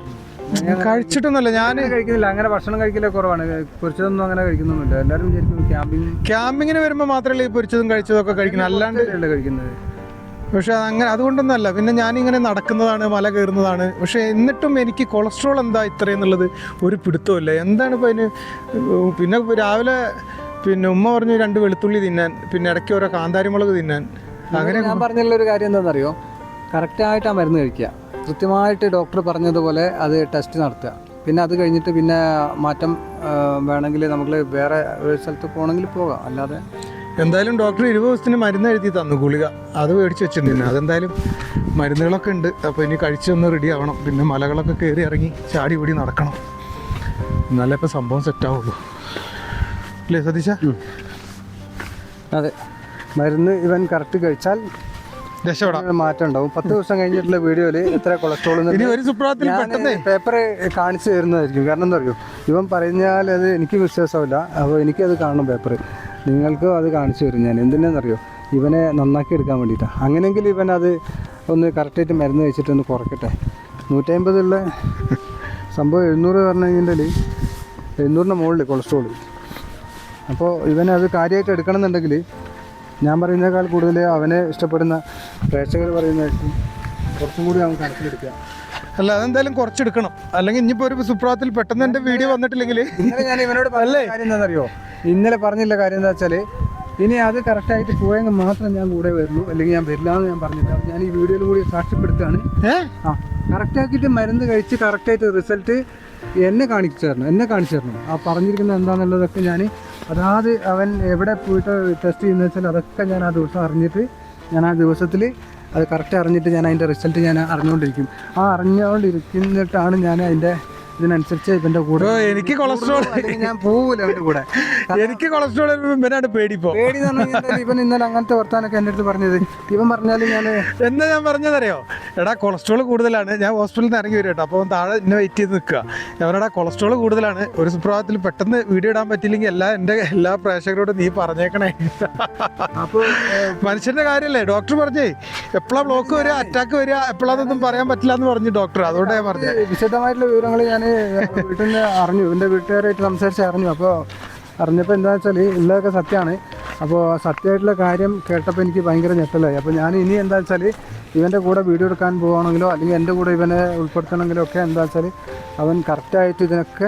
കഴിച്ചിട്ടൊന്നല്ല, ഞാൻ കഴിക്കുന്നില്ല. അങ്ങനെ ഭക്ഷണം കഴിക്കലേ കുറവാണ്. പൊരിച്ചതൊന്നും അങ്ങനെ കഴിക്കുന്നൊന്നുമില്ല. എല്ലാവരും വിചാരിക്കും ക്യാമ്പിങ്ങിന് വരുമ്പോൾ മാത്രമല്ലേ ഈ പൊരിച്ചതും കഴിച്ചതും ഒക്കെ കഴിക്കുന്നത്, അല്ലാണ്ട് കഴിക്കുന്നത്. പക്ഷെ അങ്ങനെ അതുകൊണ്ടൊന്നല്ല. പിന്നെ ഞാനിങ്ങനെ നടക്കുന്നതാണ്, മല കയറുന്നതാണ്. പക്ഷെ എന്നിട്ടും എനിക്ക് കൊളസ്ട്രോൾ എന്താ ഇത്രയെന്നുള്ളത് ഒരു പിടുത്തമില്ല. എന്താണ് ഇപ്പോൾ അതിന്? പിന്നെ രാവിലെ പിന്നെ ഉമ്മ പറഞ്ഞു 2 വെളുത്തുള്ളി തിന്നാൻ, പിന്നെ ഇടയ്ക്ക് ഓരോ കാന്താരിമുളക് തിന്നാൻ. അങ്ങനെ ഞാൻ പറഞ്ഞുള്ളൊരു കാര്യം എന്താണെന്നറിയോ, കറക്റ്റായിട്ട് ആ മരുന്ന് കഴിക്കുക, കൃത്യമായിട്ട് ഡോക്ടർ പറഞ്ഞതുപോലെ അത് ടെസ്റ്റ് നടത്തുക. പിന്നെ അത് കഴിഞ്ഞിട്ട് പിന്നെ മാറ്റം വേണമെങ്കിൽ നമുക്ക് വേറെ ഒരു സ്ഥലത്ത് പോകണമെങ്കിൽ പോകാം. അല്ലാതെ എന്തായാലും ഡോക്ടർ 20 ദിവസത്തിന് മരുന്ന് എഴുതി തന്നു, ഗുളിക. അത് മേടിച്ച് വെച്ചിട്ടുണ്ട്. അതെന്തായാലും മരുന്നുകളൊക്കെ ഉണ്ട്. അപ്പോൾ ഇനി കഴിച്ചൊന്ന് റെഡി ആവണം. പിന്നെ മലകളൊക്കെ കയറി ഇറങ്ങി ചാടി ഓടി നടക്കണം, എന്നാലേ ഇപ്പോൾ സംഭവം സെറ്റാവുള്ളൂ അല്ലേ സതീശ? അതെ, മരുന്ന് ഇവൻ കറക്റ്റ് കഴിച്ചാൽ രക്ഷപ്പെടാം, മാറ്റം ഉണ്ടാവും. 10 ദിവസം കഴിഞ്ഞിട്ടുള്ള വീഡിയോയിൽ എത്ര കൊളസ്ട്രോൾ പേപ്പർ കാണിച്ചു തരുന്നതായിരിക്കും. കാരണം എന്താ പറയുക, ഇവൻ പറഞ്ഞാൽ അത് എനിക്ക് വിശ്വാസമില്ല. അപ്പോൾ എനിക്കത് കാണണം പേപ്പർ, നിങ്ങൾക്കും അത് കാണിച്ചു തരും ഞാൻ. എന്തിനാണെന്നറിയോ, ഇവനെ നന്നാക്കി എടുക്കാൻ വേണ്ടിയിട്ടാണ്. അങ്ങനെയെങ്കിൽ ഇവൻ അത് ഒന്ന് കറക്റ്റായിട്ട് മരുന്ന് കഴിച്ചിട്ടൊന്ന് കുറയ്ക്കട്ടെ. 150 സംഭവം 700 പറഞ്ഞു കഴിഞ്ഞാൽ 700ൻ്റെ മുകളിൽ കൊളസ്ട്രോൾ. അപ്പോൾ ഇവനത് കാര്യമായിട്ട് എടുക്കണമെന്നുണ്ടെങ്കിൽ ഞാൻ പറയുന്നതിനേക്കാൾ കൂടുതൽ അവനെ ഇഷ്ടപ്പെടുന്ന പ്രേക്ഷകർ പറയുന്നതായിരിക്കും കുറച്ചും കൂടി അവൻ കണക്കിലെടുക്കുക. അല്ല അതെന്തായാലും കുറച്ചെടുക്കണം, അല്ലെങ്കിൽ ഇനിയിപ്പോൾ ഒരു സുപ്രഭാതത്തിൽ പെട്ടെന്ന് എൻ്റെ വീഡിയോ വന്നിട്ടില്ലെങ്കിൽ. ഇന്നലെ ഞാൻ ഇവനോട് പറഞ്ഞ കാര്യം എന്താണെന്നറിയോ? ഇന്നലെ പറഞ്ഞില്ല കാര്യം എന്താ വെച്ചാൽ ഇനി അത് കറക്റ്റായിട്ട് പോയെങ്കിൽ മാത്രം ഞാൻ കൂടെ വരുള്ളൂ, അല്ലെങ്കിൽ ഞാൻ വരില്ല എന്ന് ഞാൻ പറഞ്ഞില്ല. ഞാൻ ഈ വീഡിയോയിൽ കൂടി സാക്ഷ്യപ്പെടുത്തുകയാണ്. കറക്റ്റാക്കിയിട്ട് മരുന്ന് കഴിച്ച് കറക്റ്റായിട്ട് റിസൾട്ട് എന്നെ കാണിച്ചു തരണം. ആ പറഞ്ഞിരിക്കുന്നത് എന്താണെന്നുള്ളതൊക്കെ ഞാൻ അതാത് അവൻ എവിടെ പോയിട്ട് ടെസ്റ്റ് ചെയ്യുന്നത് വെച്ചാൽ അതൊക്കെ ഞാൻ ആ ദിവസം അറിഞ്ഞിട്ട് ഞാൻ ആ ദിവസത്തിൽ അത് കറക്റ്റ് അറിഞ്ഞിട്ട് ഞാൻ അതിൻ്റെ റിസൾട്ട് ഞാൻ അറിഞ്ഞുകൊണ്ടിരിക്കും. ആ അറിഞ്ഞുകൊണ്ടിരിക്കുന്നിട്ടാണ് ഞാൻ അതിൻ്റെ ഇതിനനുസരിച്ച് ഇവൻ്റെ കൂടെ. എനിക്ക് കൊളസ്ട്രോൾ ഞാൻ പോവില്ല അവൻ്റെ കൂടെ. എനിക്ക് കൊളസ്ട്രോൾ ഇവനാണ് പേടി എന്ന് പറഞ്ഞാൽ ഇവൻ ഇന്നലെ അങ്ങനത്തെ വർത്താനൊക്കെ എൻ്റെ അടുത്ത് പറഞ്ഞത്. ഇവൻ പറഞ്ഞാൽ എന്താ ഞാൻ പറഞ്ഞതറിയോ? എടാ കൊളസ്ട്രോൾ കൂടുതലാണ്, ഞാൻ ഹോസ്പിറ്റലിൽ നിന്ന് ഇറങ്ങി വരും കേട്ടോ. അപ്പോൾ താഴെ എന്നെ വെയിറ്റ് ചെയ്ത് നിൽക്കുക. ഞാനെടാ കൊളസ്ട്രോൾ കൂടുതലാണ്, ഒരു സുപ്രഭാതത്തിൽ പെട്ടെന്ന് വീഡിയോ ഇടാൻ പറ്റില്ലെങ്കിൽ എൻ്റെ എല്ലാ പ്രേക്ഷകരോടും നീ പറഞ്ഞേക്കണേ. അപ്പോൾ മനുഷ്യന്റെ കാര്യമല്ലേ, ഡോക്ടർ പറഞ്ഞേ എപ്പോഴാ ബ്ലോക്ക് വരിക, അറ്റാക്ക് വരിക, എപ്പോഴാതൊന്നും പറയാൻ പറ്റില്ല എന്ന് പറഞ്ഞു ഡോക്ടർ. അതുകൊണ്ട് ഞാൻ പറഞ്ഞത് വിശദമായിട്ടുള്ള വിവരങ്ങൾ ഞാൻ വീട്ടിൽ നിന്ന് അറിഞ്ഞു, എൻ്റെ വീട്ടുകാരായിട്ട് സംസാരിച്ച് അറിഞ്ഞു. അപ്പോൾ അറിഞ്ഞപ്പോൾ എന്താണെന്ന് വെച്ചാൽ ഉള്ളതൊക്കെ സത്യമാണ്. അപ്പോൾ സത്യമായിട്ടുള്ള കാര്യം കേട്ടപ്പോൾ എനിക്ക് ഭയങ്കര ഞെട്ടലായി. അപ്പോൾ ഞാൻ ഇനി എന്താ വെച്ചാൽ ഇവൻ്റെ കൂടെ വീഡിയോ എടുക്കാൻ പോവുകയാണെങ്കിലോ അല്ലെങ്കിൽ എൻ്റെ കൂടെ ഇവനെ ഉൾപ്പെടുത്തണമെങ്കിലോ ഒക്കെ എന്താ വെച്ചാൽ അവൻ കറക്റ്റായിട്ട് ഇതിനൊക്കെ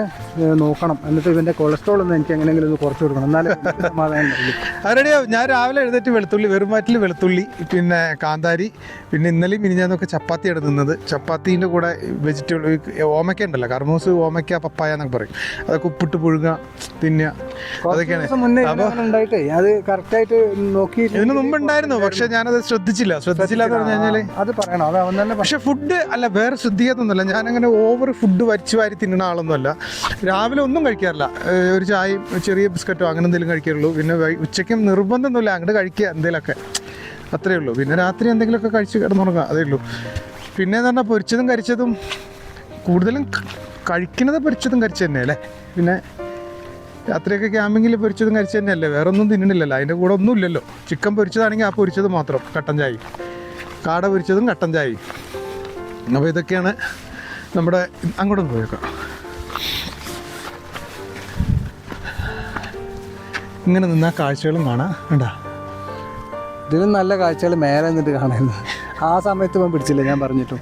നോക്കണം. എന്നിട്ട് ഇവൻ്റെ കൊളസ്ട്രോൾ ഒന്ന് എനിക്ക് എങ്ങനെയെങ്കിലും ഒന്ന് കുറച്ച് കൊടുക്കണം, എന്നാലേ സമാധാനം ഉള്ളൂ. റെഡിയാവും. ഞാൻ രാവിലെ എഴുന്നേറ്റ് വെളുത്തുള്ളി, വെറുമാറ്റിൽ വെളുത്തുള്ളി, പിന്നെ കാന്താരി, പിന്നെ ഇന്നലെയും മിനിഞ്ഞാന്നൊക്കെ ചപ്പാത്തിയാണ് തിന്നത്. ചപ്പാത്തീൻ്റെ കൂടെ വെജിറ്റബിൾ ഓമയ്ക്ക ഉണ്ടല്ലോ, കർമൂസ്, ഓമയ്ക്ക, പപ്പായ എന്നൊക്കെ പറയും, അതൊക്കെ ഉപ്പിട്ട് പുഴുങ്ങുക തിന്നുക, അതൊക്കെയാണ്. ഉണ്ടായിട്ടേ അത് കറക്റ്റായിട്ട് നോക്കി. ഇതിന് മുമ്പ് ഉണ്ടായിരുന്നു, പക്ഷെ ഞാനത് ശ്രദ്ധിച്ചില്ല എന്ന് പറഞ്ഞു കഴിഞ്ഞാൽ അത് പറയണം. അത് അവൻ തന്നെ. പക്ഷെ ഫുഡ് അല്ല, വേറെ ശ്രദ്ധിക്കാത്തൊന്നുമല്ല. ഞാനങ്ങനെ ഓവർ ഫുഡ് വലിച്ചു വാരി തിന്നുന്ന ആളൊന്നുമല്ല. രാവിലെ ഒന്നും കഴിക്കാറില്ല, ഒരു ചായയും ചെറിയ ബിസ്ക്കറ്റോ അങ്ങനെ എന്തെങ്കിലും കഴിക്കാറുള്ളൂ. പിന്നെ ഉച്ചയ്ക്കും നിർബന്ധമൊന്നുമില്ല, അങ്ങോട്ട് കഴിക്കുക എന്തെങ്കിലുമൊക്കെ, അത്രയേ ഉള്ളൂ. പിന്നെ രാത്രി എന്തെങ്കിലുമൊക്കെ കഴിച്ച് കിടന്നുറങ്ങുക, അതേ ഉള്ളൂ. പിന്നെ എന്ന് പറഞ്ഞാൽ പൊരിച്ചതും കരിച്ചതും കൂടുതലും കഴിക്കുന്നത് പൊരിച്ചതും കരിച്ചു തന്നെ അല്ലേ. പിന്നെ രാത്രിയൊക്കെ ക്യാമ്പിങ്ങിൽ പൊരിച്ചതും കരിച്ചു തന്നെയല്ലേ, വേറെ ഒന്നും തിന്നണില്ലല്ലോ. അതിൻ്റെ കൂടെ ഒന്നും ഇല്ലല്ലോ. ചിക്കൻ പൊരിച്ചതാണെങ്കിൽ ആ പൊരിച്ചത് മാത്രം, കട്ടൻ ചായ, കാട പൊരിച്ചതും കട്ടൻ ചായ. അപ്പോൾ ഇതൊക്കെയാണ് നമ്മുടെ. അങ്ങോട്ടൊന്ന് പോയേക്കാം. ഇങ്ങനെ നിന്നാൽ കാഴ്ചകളും കാണാം. കണ്ടാ, ഇതിലും നല്ല കാഴ്ചകൾ മേലെ നിന്നിട്ട് കാണായിരുന്നു. ആ സമയത്ത് പോകാൻ പിടിച്ചില്ല, ഞാൻ പറഞ്ഞിട്ടും.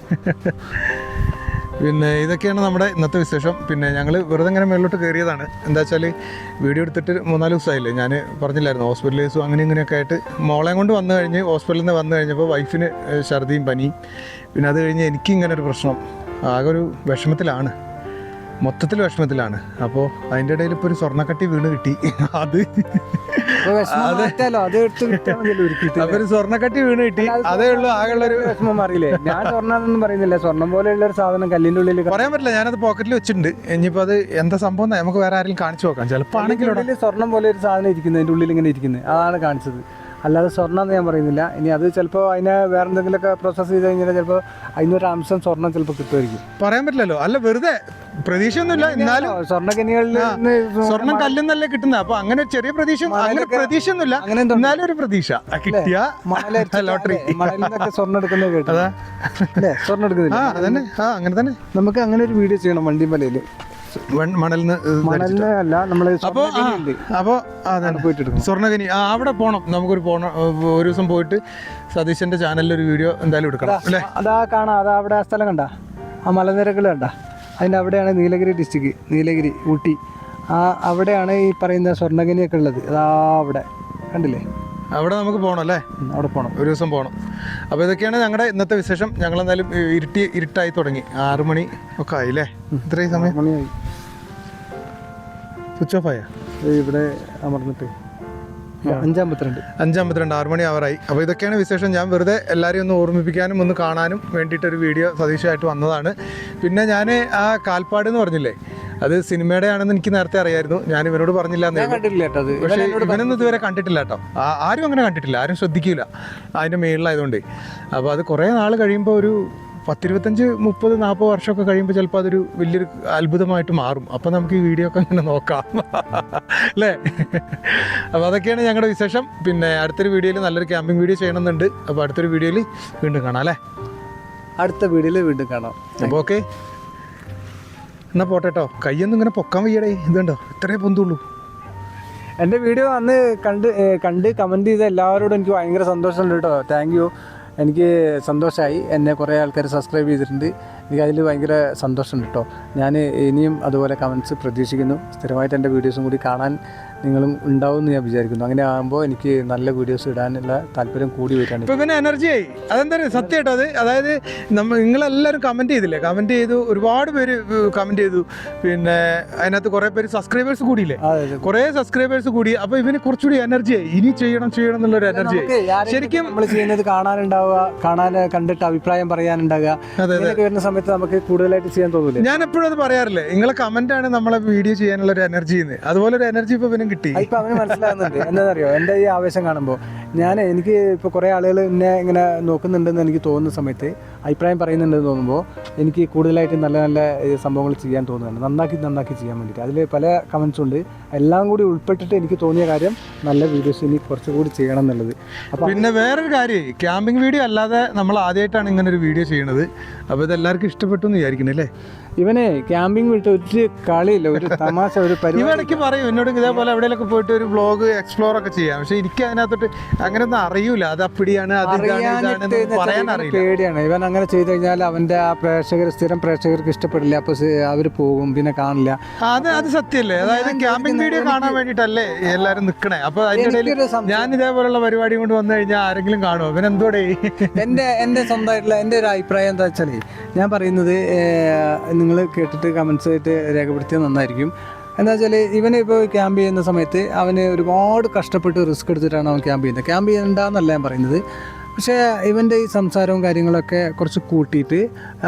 പിന്നെ ഇതൊക്കെയാണ് നമ്മുടെ ഇന്നത്തെ വിശേഷം. പിന്നെ ഞങ്ങൾ വെറുതെ ഇങ്ങനെ മേളിലോട്ട് കയറിയതാണ്. എന്താ വെച്ചാൽ വീഡിയോ എടുത്തിട്ട് 3-4 ദിവസമായില്ലേ, ഞാൻ പറഞ്ഞില്ലായിരുന്നു ഹോസ്പിറ്റൽ കേസും അങ്ങനെ ഇങ്ങനെയൊക്കെ ആയിട്ട്. മോളെ കൊണ്ട് വന്നു കഴിഞ്ഞ് ഹോസ്പിറ്റലിൽ നിന്ന് വന്നു കഴിഞ്ഞപ്പോൾ വൈഫിന് ഛർദിയും പനിയും, പിന്നെ അത് കഴിഞ്ഞ് എനിക്ക് ഇങ്ങനെ ഒരു പ്രശ്നം. ആകെ ഒരു വിഷമത്തിലാണ്, മൊത്തത്തിൽ വിഷമത്തിലാണ്. അപ്പോൾ അതിൻ്റെ ഇടയിൽ ഇപ്പോൾ ഒരു സ്വർണ്ണക്കട്ടി വീണ് കിട്ടി. അത് അപ്പോൾ ഒരു സ്വർണ്ണക്കട്ടി വീണ് കിട്ടി, അതേ ഉള്ളൂ. ആകെയുള്ളൊരു വിഷമം അറിയില്ലേ. ഞാൻ സ്വർണ്ണം പറയുന്നില്ല, സ്വർണ്ണം പോലെയുള്ള ഒരു സാധനം കല്ലിൻ്റെ ഉള്ളിൽ പറയാൻ പറ്റില്ല. ഞാനത് പോക്കറ്റിൽ വെച്ചിട്ടുണ്ട്. ഇനിയിപ്പോൾ അത് എന്താ സംഭവം നമുക്ക് വേറെ ആരെങ്കിലും കാണിച്ചു നോക്കാം. ചിലപ്പോൾ ആണെങ്കിലും സ്വർണ്ണം പോലെ ഒരു സാധനം ഇരിക്കുന്നത്, അതിൻ്റെ ഉള്ളിൽ ഇങ്ങനെ ഇരിക്കുന്നത്, അതാണ് കാണിച്ചത്. അല്ലാതെ സ്വർണ്ണം എന്ന് ഞാൻ പറയുന്നില്ല. ഇനി അത് ചിലപ്പോൾ അതിനെ വേറെ എന്തെങ്കിലുമൊക്കെ പ്രോസസ്സ് ചെയ്ത് കഴിഞ്ഞാൽ ചിലപ്പോൾ അതിനൊരു അംശം സ്വർണ്ണം ചിലപ്പോൾ കിട്ടുമായിരിക്കും. പറയാൻ പറ്റില്ലല്ലോ. അല്ല, വെറുതെ പ്രതീക്ഷയൊന്നുമില്ല. എന്നാലും സ്വർണ്ണഖനികളിൽ സ്വർണ്ണം കല്ലെന്നല്ലേ കിട്ടുന്നത്. അപ്പൊ അങ്ങനെ ചെറിയ പ്രതീക്ഷയൊന്നുമില്ല, എന്നാലും ഒരു പ്രതീക്ഷ കിട്ടിയ ലോട്ടറി. മണലിനൊക്കെ സ്വർണ്ണം എടുക്കുന്നത് കേട്ടത്, സ്വർണ്ണം എടുക്കുന്നില്ല. അതന്നെ, അങ്ങനെ തന്നെ. നമുക്ക് അങ്ങനെ ഒരു വീഡിയോ ചെയ്യണം വണ്ടിമലയിൽ. മണലിന് നമ്മള് സ്വർണ്ണഖനി അവിടെ പോണം. നമുക്കൊരു ഒരു ദിവസം പോയിട്ട് സതീശന്റെ ചാനലിൽ ഒരു വീഡിയോ എന്തായാലും എടുക്കണം അല്ലേ. അതാ കാണാം, അതാ അവിടെ ആ സ്ഥലം കണ്ട, ആ മലനിരകൾ കണ്ട, അതിൻ്റെ അവിടെയാണ് നീലഗിരി ഡിസ്ട്രിക്ട്, നീലഗിരി, ഊട്ടി. അവിടെയാണ് ഈ പറയുന്ന സ്വർണ്ണഖനിയൊക്കെ ഉള്ളത്. അതാ അവിടെ കണ്ടില്ലേ, അവിടെ നമുക്ക് പോകണം അല്ലേ. അവിടെ പോകണം, ഒരു ദിവസം പോകണം. അപ്പോൾ ഇതൊക്കെയാണ് ഞങ്ങളുടെ ഇന്നത്തെ വിശേഷം. ഞങ്ങളെന്തായാലും ഇരുട്ടായി തുടങ്ങി. 6 മണി ഒക്കെ ആയില്ലേ. ഇത്രയും സമയം മണിയായി. സ്വിച്ച് ഓഫ് ആയ ഇവിടെ അമർന്നിട്ട് 5:52 6 മണി ആവറായി. അപ്പോൾ ഇതൊക്കെയാണ് വിശേഷം. ഞാൻ വെറുതെ എല്ലാവരെയും ഒന്ന് ഓർമ്മിപ്പിക്കാനും ഒന്ന് കാണാനും വേണ്ടിയിട്ടൊരു വീഡിയോ സതീഷായിട്ട് വന്നതാണ്. പിന്നെ ഞാൻ ആ കാൽപ്പാട് എന്ന് പറഞ്ഞില്ലേ, അത് സിനിമയുടെ ആണെന്ന് എനിക്ക് നേരത്തെ അറിയായിരുന്നു. ഞാൻ ഇവനോട് പറഞ്ഞില്ല, പക്ഷേ ഇവനൊന്നും ഇതുവരെ കണ്ടിട്ടില്ല കേട്ടോ. ആരും അങ്ങനെ കണ്ടിട്ടില്ല, ആരും ശ്രദ്ധിക്കില്ല അതിൻ്റെ മേളിലായതുകൊണ്ട്. അപ്പോൾ അത് കുറേ നാൾ കഴിയുമ്പോൾ, ഒരു 10, 25, 30, 40 വർഷമൊക്കെ കഴിയുമ്പോൾ ചിലപ്പോൾ അതൊരു വലിയൊരു അത്ഭുതമായിട്ട് മാറും. അപ്പോൾ നമുക്ക് ഈ വീഡിയോ ഒക്കെ അങ്ങനെ നോക്കാം അല്ലേ. അപ്പോൾ അതൊക്കെയാണ് ഞങ്ങളുടെ വിശേഷം. പിന്നെ അടുത്തൊരു വീഡിയോയിൽ നല്ലൊരു ക്യാമ്പിംഗ് വീഡിയോ ചെയ്യണമെന്നുണ്ട്. അപ്പോൾ അടുത്തൊരു വീഡിയോയിൽ വീണ്ടും കാണാം അല്ലേ. അടുത്ത വീഡിയോയിൽ വീണ്ടും കാണാം. അപ്പോൾ ഓക്കെ. എന്നാൽ പോട്ടെ കേട്ടോ. കൈയൊന്നും ഇങ്ങനെ പൊക്കാൻ വയ്യടേ. ഇതുണ്ടോ ഇത്രേ പൊന്തുള്ളൂ. എൻ്റെ വീഡിയോ അന്ന് കണ്ട് കമൻറ്റ് ചെയ്ത എല്ലാവരോടും എനിക്ക് ഭയങ്കര സന്തോഷമുണ്ട് കേട്ടോ. Thank you. എനിക്ക് സന്തോഷമായി. എന്നെ കുറേ ആൾക്കാർ സബ്സ്ക്രൈബ് ചെയ്തിട്ടുണ്ട്. എനിക്കതിൽ ഭയങ്കര സന്തോഷമുണ്ട് കേട്ടോ. ഞാൻ ഇനിയും അതുപോലെ കമൻറ്റ്സ് പ്രതീക്ഷിക്കുന്നു. സ്ഥിരമായിട്ട് എൻ്റെ വീഡിയോസും കൂടി കാണാൻ നിങ്ങളും ഉണ്ടാവും എന്ന് ഞാൻ വിചാരിക്കുന്നു. അങ്ങനെ ആകുമ്പോൾ എനിക്ക് നല്ല വീഡിയോസ് ഇടാനുള്ള താല്പര്യം കൂടി വരികയാണ്. ഇപ്പം പിന്നെ എനർജിയായി. അതെന്താ സത്യം കേട്ടോ. അതായത് നിങ്ങളെല്ലാവരും കമൻറ്റ് ചെയ്തില്ലേ? കമൻറ്റ് ചെയ്തു, ഒരുപാട് പേര് കമൻറ്റ് ചെയ്തു. പിന്നെ അതിനകത്ത് കുറേ പേര് സബ്സ്ക്രൈബേഴ്സ് കൂടിയില്ലേ? കുറേ സബ്സ്ക്രൈബേഴ്സ് കൂടി. അപ്പോൾ ഇവന് കുറച്ചുകൂടി എനർജിയായി. ഇനി ചെയ്യണം എന്നുള്ളൊരു എനർജിയായി. ശരിക്കും നമ്മൾ ചെയ്യുന്നത് കണ്ടിട്ട് അഭിപ്രായം പറയാനുണ്ടാവുക. ഇങ്ങനെയൊക്കെ വരുന്ന സമയത്ത് നമുക്ക് കൂടുതലായിട്ട് ചെയ്യാൻ തോന്നില്ല. ഞാൻ എപ്പോഴും അത് പറയാറില്ലേ, നിങ്ങളെ കമന്റാണ് നമ്മളെ വീഡിയോ ചെയ്യാനുള്ള ഒരു എനർജി. അതുപോലെ ഒരു എനർജി ഇപ്പൊ ഇവനും കിട്ടി. ഇപ്പൊ അവന് മനസ്സിലാകുന്നുണ്ട്. എന്താണെന്നറിയോ, എൻ്റെ ഈ ആവേശം കാണുമ്പോൾ എനിക്ക് ഇപ്പോൾ കുറേ ആളുകൾ എന്നെ ഇങ്ങനെ നോക്കുന്നുണ്ടെന്ന് എനിക്ക് തോന്നുന്ന സമയത്ത്, അഭിപ്രായം പറയുന്നുണ്ടെന്ന് തോന്നുമ്പോൾ എനിക്ക് കൂടുതലായിട്ട് നല്ല നല്ല സംഭവങ്ങൾ ചെയ്യാൻ തോന്നുന്നുണ്ട്. നന്നാക്കി ചെയ്യാൻ വേണ്ടിയിട്ട്. അതിൽ പല കമൻസും ഉണ്ട്. എല്ലാം കൂടി ഉൾപ്പെട്ടിട്ട് എനിക്ക് തോന്നിയ കാര്യം നല്ല വീഡിയോസ് ഇനി കുറച്ചുകൂടി ചെയ്യണം എന്നുള്ളത്. അപ്പോൾ പിന്നെ വേറൊരു കാര്യം, ക്യാമ്പിംഗ് വീഡിയോ അല്ലാതെ നമ്മൾ ആദ്യമായിട്ടാണ് ഇങ്ങനെ ഒരു വീഡിയോ ചെയ്യണത്. അപ്പോൾ ഇതെല്ലാവർക്കും ഇഷ്ടപ്പെട്ടു എന്ന് വിചാരിക്കുന്നല്ലേ? ഇവനെ ക്യാമ്പിംഗ് വിട്ട് ഒരു കളിയില്ല, ഒരു തമാശ, ഒരു പരിപാടി. ഇടയ്ക്ക് പറയും എന്നോട് ഇതേപോലെ എവിടെയെങ്കിലൊക്കെ പോയിട്ട് ഒരു വ്ലോഗ് എക്സ്പ്ലോർ ഒക്കെ ചെയ്യാം. പക്ഷെ എനിക്ക് അതിനകത്തോട്ട് അങ്ങനെയൊന്നും അറിയൂല. അത് അപ്പടിയാണ്, അത് പറയാൻ അറിയില്ല. പേടിയാണ്. ഇവൻ അങ്ങനെ ചെയ്ത് കഴിഞ്ഞാൽ അവൻ്റെ ആ സ്ഥിരം പ്രേക്ഷകർക്ക് ഇഷ്ടപ്പെടില്ല. അപ്പോൾ അവർ പോകും, പിന്നെ കാണില്ല. അത് സത്യമല്ലേ? അതായത് ക്യാമ്പിംഗ് വീഡിയോ കാണാൻ വേണ്ടിയിട്ടല്ലേ എല്ലാവരും നിൽക്കണേ. അപ്പോൾ അതിൻ്റെ ഇടയിൽ ഞാൻ ഇതേപോലുള്ള പരിപാടി കൊണ്ട് വന്നു കഴിഞ്ഞാൽ ആരെങ്കിലും കാണുമോ? ഇവൻ എന്തോടെ? എൻ്റെ സ്വന്തമായിട്ടുള്ള എൻ്റെ ഒരു അഭിപ്രായം എന്താ വെച്ചാൽ, ഞാൻ പറയുന്നത് നിങ്ങൾ കേട്ടിട്ട് കമൻസ് ആയിട്ട് രേഖപ്പെടുത്തിയാൽ നന്നായിരിക്കും. എന്താ വെച്ചാൽ ഇവന് ഇപ്പോൾ ക്യാമ്പ് ചെയ്യുന്ന സമയത്ത് അവന് ഒരുപാട് കഷ്ടപ്പെട്ട് റിസ്ക് എടുത്തിട്ടാണ് അവൻ ക്യാമ്പ് ചെയ്യുന്നത്. ക്യാമ്പ് ചെയ്യണ്ടെന്നല്ല ഞാൻ പറയുന്നത്. പക്ഷേ ഇവൻ്റെ ഈ സംസാരവും കാര്യങ്ങളൊക്കെ കുറച്ച് കൂട്ടിയിട്ട്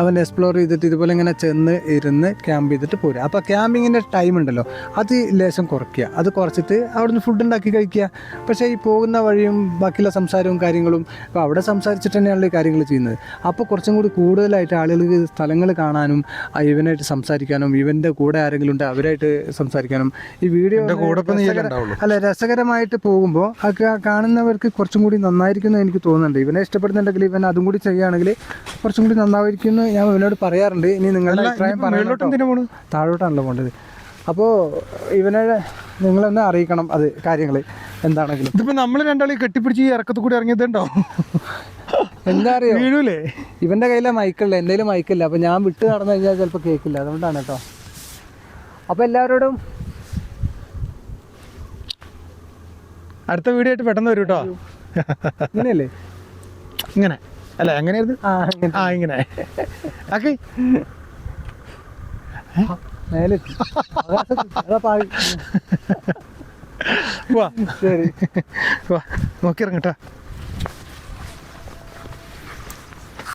അവൻ എക്സ്പ്ലോർ ചെയ്തിട്ട് ഇതുപോലെ ഇങ്ങനെ ചെന്ന് ഇരുന്ന് ക്യാമ്പ് ചെയ്തിട്ട് പോരുക. അപ്പോൾ ക്യാമ്പിങ്ങിൻ്റെ ടൈം ഉണ്ടല്ലോ, അത് ലേശം കുറയ്ക്കുക. അത് കുറച്ചിട്ട് അവിടുന്ന് ഫുഡ് ഉണ്ടാക്കി കഴിക്കുക. പക്ഷേ ഈ പോകുന്ന വഴിയും ബാക്കിയുള്ള സംസാരവും കാര്യങ്ങളും, അപ്പോൾ അവിടെ സംസാരിച്ചിട്ട് തന്നെയാണല്ലോ ഈ കാര്യങ്ങൾ ചെയ്യുന്നത്. അപ്പോൾ കുറച്ചും കൂടി കൂടുതലായിട്ട് ആളുകൾക്ക് സ്ഥലങ്ങൾ കാണാനും ഇവനായിട്ട് സംസാരിക്കാനും, ഇവൻ്റെ കൂടെ ആരെങ്കിലും ഉണ്ട് അവരായിട്ട് സംസാരിക്കാനും, ഈ വീഡിയോ രസകരമായിട്ട് പോകുമ്പോൾ കാണുന്നവർക്ക് കുറച്ചും കൂടി നന്നായിരിക്കും എനിക്ക് തോന്നുന്നുണ്ട്. ഇവനെ ഇഷ്ടപ്പെടുന്നുണ്ടെങ്കിൽ ഇവൻ അതും കൂടി ചെയ്യുകയാണെങ്കിൽ കുറച്ചും കൂടി നന്നായിരിക്കും എന്ന് ഞാൻ ഇവനോട് പറയാറുണ്ട്. ഇനി നിങ്ങളുടെ അഭിപ്രായം പറയാം. താഴോട്ടാണല്ലോ പോകേണ്ടത്. അപ്പോൾ ഇവനെ നിങ്ങളൊന്ന് അറിയിക്കണം അത് കാര്യങ്ങൾ എന്താണെങ്കിലും. ഇതിപ്പോൾ നമ്മൾ രണ്ടാളി കെട്ടിപ്പിടിച്ച് ഈ ഇറക്കത്തിൽ കൂടി ഇറങ്ങിയതുണ്ടോ? എന്താ അറിയോ, വീഴൂലേ? ഇവൻ്റെ കയ്യിലെ മൈക്കുള്ള, എൻ്റെ കയ്യിൽ മൈക്കില്ല. അപ്പോൾ ഞാൻ വിട്ട് നടന്നു കഴിഞ്ഞാൽ ചിലപ്പോൾ കേൾക്കില്ല. അതുകൊണ്ടാണ് കേട്ടോ. അപ്പോൾ എല്ലാവരോടും അടുത്ത വീഡിയോ ആയിട്ട് പെട്ടെന്ന് വരും കേട്ടോ. ഇങ്ങനെയല്ലേ? ഇങ്ങനെ അല്ല, എങ്ങനെയായിരുന്നു? ഇങ്ങനെ ഓക്കെ. ശരി, നോക്കിയിറങ്ങട്ടാ.